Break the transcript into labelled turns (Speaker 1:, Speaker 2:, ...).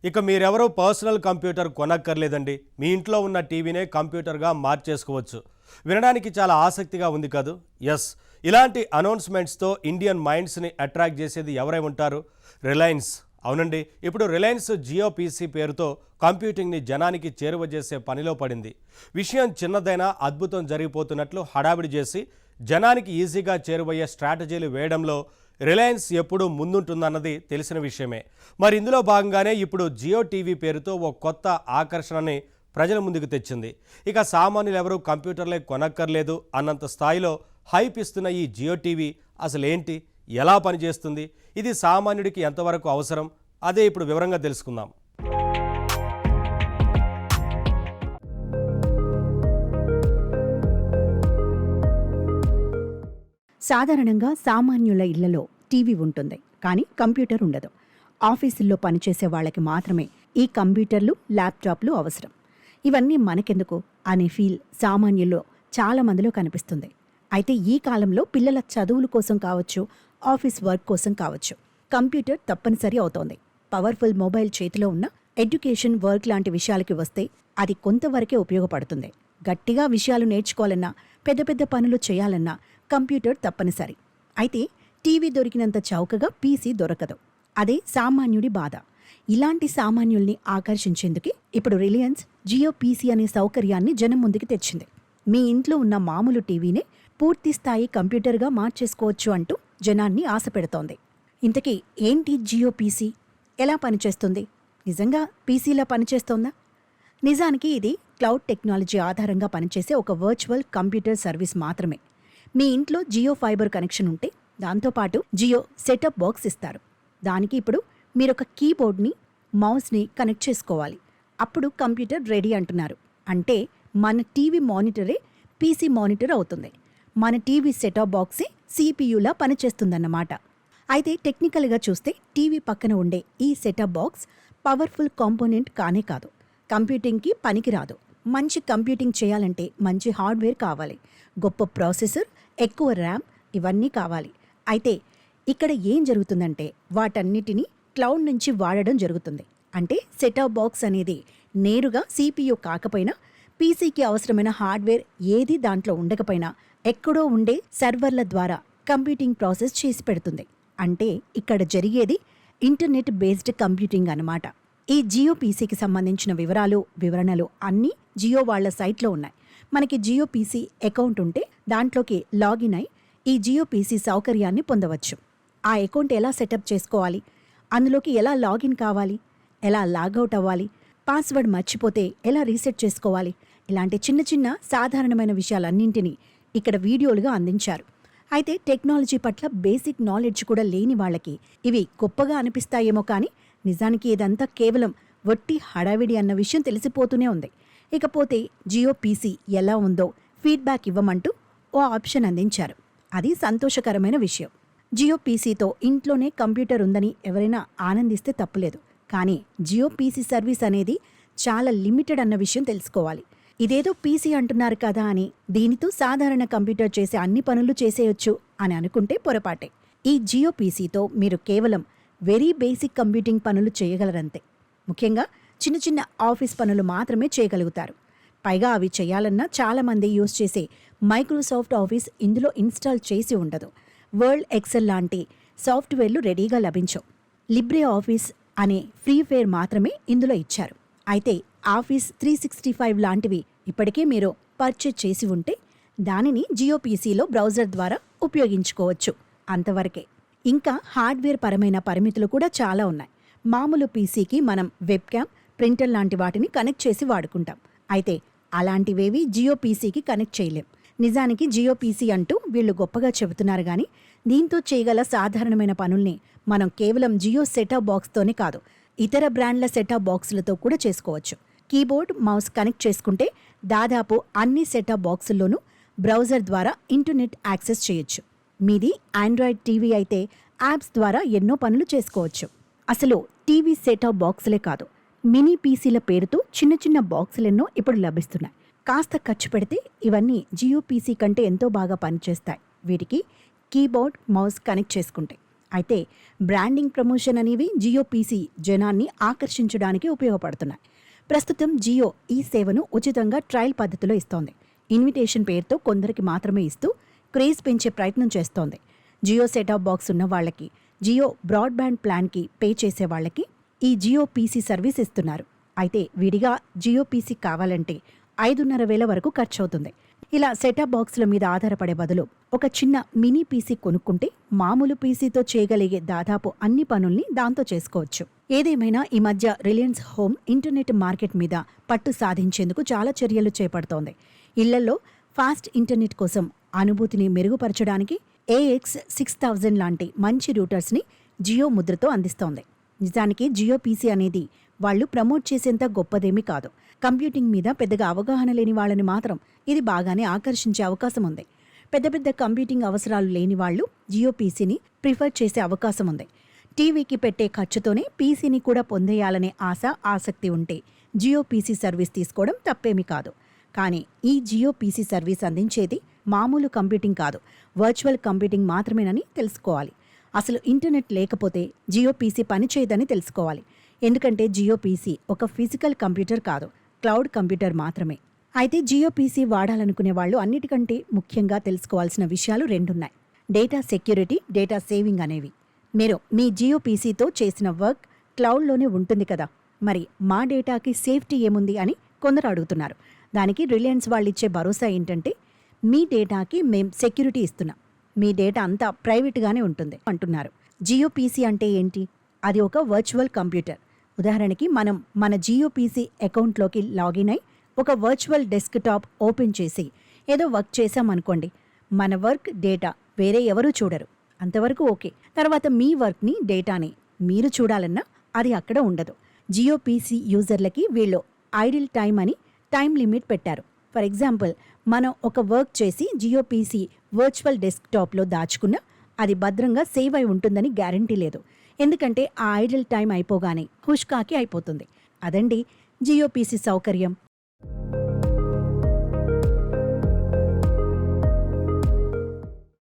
Speaker 1: ఇక మీరెవరో personal computer కొనక్కర్లేదండి. మీ ఇంట్లో ఉన్న టీవీనే కంప్యూటర్గా మార్చేసుకోవచ్చు. వినడానికి చాలా ఆసక్తిగా ఉంది కదూ. ఎస్, ఇలాంటి అనౌన్స్మెంట్స్తో ఇండియన్ మైండ్స్ని అట్రాక్ట్ చేసేది ఎవరై ఉంటారు? రిలయన్స్. అవునండి, ఇప్పుడు రిలయన్స్ జియో పీసీ పేరుతో కంప్యూటింగ్ని జనానికి చేరువ చేసే పనిలో పడింది. విషయం చిన్నదైనా అద్భుతం జరిగిపోతున్నట్లు హడావిడి చేసి జనానికి ఈజీగా చేరువయ్యే స్ట్రాటజీలు వేయడంలో రిలయన్స్ ఎప్పుడూ ముందుంటుందన్నది తెలిసిన విషయమే. మరి ఇందులో భాగంగానే ఇప్పుడు జియో టీవీ పేరుతో ఓ కొత్త ఆకర్షణని ప్రజల ముందుకు తెచ్చింది. ఇక సామాన్యులు ఎవరూ కంప్యూటర్లే కొనక్కర్లేదు అన్నంత స్థాయిలో హైప్ ఇస్తున్న ఈ జియో టీవీ అసలు ఏంటి, ఎలా పనిచేస్తుంది, ఇది సామాన్యుడికి ఎంతవరకు అవసరం, అదే ఇప్పుడు వివరంగా తెలుసుకుందాం.
Speaker 2: సాధారణంగా సామాన్యుల ఇళ్లలో టీవీ ఉంటుంది, కానీ కంప్యూటర్ ఉండదు. ఆఫీసుల్లో పనిచేసే వాళ్ళకి మాత్రమే ఈ కంప్యూటర్లు, ల్యాప్టాప్లు అవసరం. ఇవన్నీ మనకెందుకు అనే ఫీల్ సామాన్యుల్లో చాలా మందిలో కనిపిస్తుంది. అయితే ఈ కాలంలో పిల్లల చదువుల కోసం కావచ్చు, ఆఫీస్ వర్క్ కోసం కావచ్చు, కంప్యూటర్ తప్పనిసరి అవుతోంది. పవర్ఫుల్ మొబైల్ చేతిలో ఉన్న ఎడ్యుకేషన్, వర్క్ లాంటి విషయాలకి వస్తే అది కొంతవరకే ఉపయోగపడుతుంది. గట్టిగా విషయాలు నేర్చుకోవాలన్నా, పెద్ద పెద్ద పనులు చేయాలన్నా కంప్యూటర్ తప్పనిసరి. అయితే టీవీ దొరికినంత చౌకగా పీసీ దొరకదు. అదే సామాన్యుడి బాధ. ఇలాంటి సామాన్యుల్ని ఆకర్షించేందుకే ఇప్పుడు రిలయన్స్ జియో పీసీ అనే సౌకర్యాన్ని జనం ముందుకు తెచ్చింది. మీ ఇంట్లో ఉన్న మామూలు టీవీనే పూర్తి స్థాయి కంప్యూటర్గా మార్చేసుకోవచ్చు అంటూ జనాన్ని ఆశ పెడుతోంది. ఇంతకీ ఏంటి జియో పీసీ? ఎలా పనిచేస్తుంది? నిజంగా పీసీలా పనిచేస్తోందా? నిజానికి ఇది క్లౌడ్ టెక్నాలజీ ఆధారంగా పనిచేసే ఒక వర్చువల్ కంప్యూటర్ సర్వీస్ మాత్రమే. మీ ఇంట్లో జియో ఫైబర్ కనెక్షన్ ఉంటే దాంతోపాటు జియో సెటప్ బాక్స్ ఇస్తారు. దానికి ఇప్పుడు మీరొక కీబోర్డ్ని, మౌస్ని కనెక్ట్ చేసుకోవాలి. అప్పుడు కంప్యూటర్ రెడీ అంటున్నారు. అంటే మన టీవీ మానిటరే పీసీ మానిటర్ అవుతుంది. మన టీవీ సెటప్ బాక్సే సిపియులా పనిచేస్తుందన్నమాట. అయితే టెక్నికల్గా చూస్తే టీవీ పక్కన ఉండే ఈ సెటప్ బాక్స్ పవర్ఫుల్ కాంపోనెంట్ కానే కాదు. కంప్యూటింగ్కి పనికిరాదు. మంచి కంప్యూటింగ్ చేయాలంటే మంచి హార్డ్వేర్ కావాలి, గొప్ప ప్రాసెసర్, ఎక్కువ ర్యామ్, ఇవన్నీ కావాలి. అయితే ఇక్కడ ఏం జరుగుతుందంటే వాటన్నిటినీ క్లౌడ్ నుంచి వాడడం జరుగుతుంది. అంటే సెటప్ బాక్స్ అనేది నేరుగా సిపియు కాకపోయినా, పీసీకి అవసరమైన హార్డ్వేర్ ఏది దాంట్లో ఉండకపోయినా ఎక్కడో ఉండే సర్వర్ల ద్వారా కంప్యూటింగ్ ప్రాసెస్ చేసి పెడుతుంది. అంటే ఇక్కడ జరిగేది ఇంటర్నెట్ బేస్డ్ కంప్యూటింగ్ అన్నమాట. ఈ జియో పీసీకి సంబంధించిన వివరణలు అన్నీ జియో వాళ్ల సైట్లో ఉన్నాయి. మనకి జియో పీసీ అకౌంట్ ఉంటే దాంట్లోకి లాగిన్ అయి ఈ జియో పీసీ సౌకర్యాన్ని పొందవచ్చు. ఆ అకౌంట్ ఎలా సెటప్ చేసుకోవాలి, అందులోకి ఎలా లాగిన్ కావాలి, ఎలా లాగౌట్ అవ్వాలి, పాస్వర్డ్ మర్చిపోతే ఎలా రీసెట్ చేసుకోవాలి, ఇలాంటి చిన్న చిన్న సాధారణమైన విషయాలన్నింటినీ ఇక్కడ వీడియోలుగా అందించారు. అయితే టెక్నాలజీ పట్ల బేసిక్ నాలెడ్జ్ కూడా లేని వాళ్ళకి ఇవి గొప్పగా అనిపిస్తాయేమో, కానీ నిజానికి ఇదంతా కేవలం వట్టి హడావిడి అన్న విషయం తెలిసిపోతూనే ఉంది. ఇకపోతే జియో పీసీ ఎలా ఉందో ఫీడ్బ్యాక్ ఇవ్వమంటూ ఓ ఆప్షన్ అందించారు. అది సంతోషకరమైన విషయం. జియో పీసీతో ఇంట్లోనే కంప్యూటర్ ఉందని ఎవరైనా ఆనందిస్తే తప్పులేదు. కానీ జియో పీసీ సర్వీస్ అనేది చాలా లిమిటెడ్ అన్న విషయం తెలుసుకోవాలి. ఇదేదో పీసీ అంటున్నారు కదా అని దీనితో సాధారణ కంప్యూటర్ చేసే అన్ని పనులు చేసేయొచ్చు అని అనుకుంటే పొరపాటే. ఈ జియో పీసీతో మీరు కేవలం వెరీ బేసిక్ కంప్యూటింగ్ పనులు చేయగలరంతే. ముఖ్యంగా చిన్న చిన్న ఆఫీస్ పనులు మాత్రమే చేయగలుగుతారు. పైగా అవి చేయాలన్నా చాలామంది యూజ్ చేసే మైక్రోసాఫ్ట్ ఆఫీస్ ఇందులో ఇన్స్టాల్ చేసి ఉండదు. వర్డ్ ఎక్సెల్ లాంటి సాఫ్ట్వేర్లు రెడీగా లభించవు. లిబ్రే ఆఫీస్ అనే ఫ్రీవేర్ మాత్రమే ఇందులో ఇచ్చారు. అయితే ఆఫీస్ 365 లాంటివి ఇప్పటికే మీరు పర్చేజ్ చేసి ఉంటే దానిని జియో పీసీలో బ్రౌజర్ ద్వారా ఉపయోగించుకోవచ్చు. అంతవరకే. ఇంకా హార్డ్వేర్ పరమైన పరిమితులు కూడా చాలా ఉన్నాయి. మామూలు పీసీకి మనం వెబ్ క్యామ్, ప్రింటర్ లాంటి వాటిని కనెక్ట్ చేసి వాడుకుంటాం. అయితే అలాంటివేవి జియో పీసీకి కనెక్ట్ చేయలేం. నిజానికి జియో పీసీ అంటూ వీళ్ళు గొప్పగా చెబుతున్నారు, కానీ దీంతో చేయగల సాధారణమైన పనుల్ని మనం కేవలం జియో సెటప్ బాక్స్తోనే కాదు, ఇతర బ్రాండ్ల సెటప్ బాక్సులతో కూడా చేసుకోవచ్చు. కీబోర్డ్, మౌస్ కనెక్ట్ చేసుకుంటే దాదాపు అన్ని సెటప్ బాక్సుల్లోనూ బ్రౌజర్ ద్వారా ఇంటర్నెట్ యాక్సెస్ చేయొచ్చు. మీది ఆండ్రాయిడ్ టీవీ అయితే యాప్స్ ద్వారా ఎన్నో పనులు చేసుకోవచ్చు. అసలు టీవీ సెటప్ బాక్సులే కాదు, మినీ పీసీల పేరుతో చిన్న చిన్న బాక్సులెన్నో ఇప్పుడు లభిస్తున్నాయి. కాస్త ఖర్చు పెడితే ఇవన్నీ జియో పీసీ కంటే ఎంతో బాగా పనిచేస్తాయి. వీటికి కీబోర్డ్, మౌస్ కనెక్ట్ చేసుకుంటే అయితే బ్రాండింగ్ ప్రమోషన్ అనేవి జియో పీసీ జనాన్ని ఆకర్షించడానికి ఉపయోగపడుతున్నాయి. ప్రస్తుతం జియో ఈ సేవను ఉచితంగా ట్రయల్ పద్ధతిలో ఇస్తోంది. ఇన్విటేషన్ పేరుతో కొందరికి మాత్రమే ఇస్తూ క్రేజ్ పెంచే ప్రయత్నం చేస్తోంది. జియో సెటాప్ బాక్స్ ఉన్న వాళ్ళకి, జియో బ్రాడ్బ్యాండ్ ప్లాన్కి పే చేసే వాళ్ళకి ఈ జియో పీసీ సర్వీస్ ఇస్తున్నారు. అయితే విడిగా జియో పీసీ కావాలంటే 5,500 వరకు ఖర్చు అవుతుంది. ఇలా సెటాప్ బాక్సుల మీద ఆధారపడే బదులు ఒక చిన్న మినీ పీసీ కొనుక్కుంటే మామూలు పీసీతో చేయగలిగే దాదాపు అన్ని పనుల్ని దాంతో చేసుకోవచ్చు. ఏదేమైనా ఈ మధ్య రిలయన్స్ హోమ్ ఇంటర్నెట్ మార్కెట్ మీద పట్టు సాధించేందుకు చాలా చర్యలు చేపడుతోంది. ఇళ్లలో ఫాస్ట్ ఇంటర్నెట్ కోసం అనుభూతిని మెరుగుపరచడానికి AX6000 లాంటి మంచి రూటర్స్ని జియో ముద్రతో అందిస్తోంది. నిజానికి జియో పీసీ అనేది వాళ్ళు ప్రమోట్ చేసేంత గొప్పదేమీ కాదు. కంప్యూటింగ్ మీద పెద్దగా అవగాహన లేని వాళ్ళని మాత్రం ఇది బాగానే ఆకర్షించే అవకాశం ఉంది. పెద్ద పెద్ద కంప్యూటింగ్ అవసరాలు లేని వాళ్ళు జియో పీసీని ప్రిఫర్ చేసే అవకాశం ఉంది. టీవీకి పెట్టే ఖర్చుతోనే పీసీని కూడా పొందేయాలనే ఆసక్తి ఉంటే జియో పీసీ సర్వీస్ తీసుకోవడం తప్పేమీ కాదు. కానీ ఈ జియో పీసీ సర్వీస్ అందించేది మామూలు కంప్యూటింగ్ కాదు, వర్చువల్ కంప్యూటింగ్ మాత్రమేనని తెలుసుకోవాలి. అసలు ఇంటర్నెట్ లేకపోతే జియో పీసీ పనిచేయదని తెలుసుకోవాలి. ఎందుకంటే జియో పీసీ ఒక ఫిజికల్ కంప్యూటర్ కాదు, క్లౌడ్ కంప్యూటర్ మాత్రమే. అయితే జియో పీసీ వాడాలనుకునే వాళ్ళు అన్నిటికంటే ముఖ్యంగా తెలుసుకోవాల్సిన విషయాలు 2 ఉన్నాయి: డేటా సెక్యూరిటీ, డేటా సేవింగ్ అనేవి. మీరు మీ జియో పీసీతో చేసిన వర్క్ క్లౌడ్లోనే ఉంటుంది కదా, మరి మా డేటాకి సేఫ్టీ ఏముంది అని కొందరు అడుగుతున్నారు. దానికి రిలయన్స్ వాళ్ళు ఇచ్చే భరోసా ఏంటంటే, మీ డేటాకి మేం సెక్యూరిటీ ఇస్తున్నాం, మీ డేటా అంతా ప్రైవేట్గానే ఉంటుంది అంటున్నారు. జియో పీసీ అంటే ఏంటి? అది ఒక వర్చువల్ కంప్యూటర్. ఉదాహరణకి మనం మన జియో పీసీ అకౌంట్లోకి లాగిన్ అయి ఒక వర్చువల్ డెస్క్టాప్ ఓపెన్ చేసి ఏదో వర్క్ చేసామనుకోండి, మన వర్క్ డేటా వేరే ఎవరూ చూడరు, అంతవరకు ఓకే. తర్వాత మీ వర్క్ని, డేటాని మీరు చూడాలన్నా అది అక్కడ ఉండదు. జియో పీసీ యూజర్లకి వీళ్ళు ఐడిల్ టైం అని టైం లిమిట్ పెట్టారు. ఫర్ ఎగ్జాంపుల్, మనం ఒక వర్క్ చేసి జియో పీసీ వర్చువల్ డెస్క్టాప్లో దాచుకున్నా అది భద్రంగా సేవ్ అయి ఉంటుందని గ్యారంటీ లేదు. ఎందుకంటే ఆ ఐడిల్ టైం అయిపోగానే హుష్కాకి అయిపోతుంది. అదండి జియో పీసీ సౌకర్యం.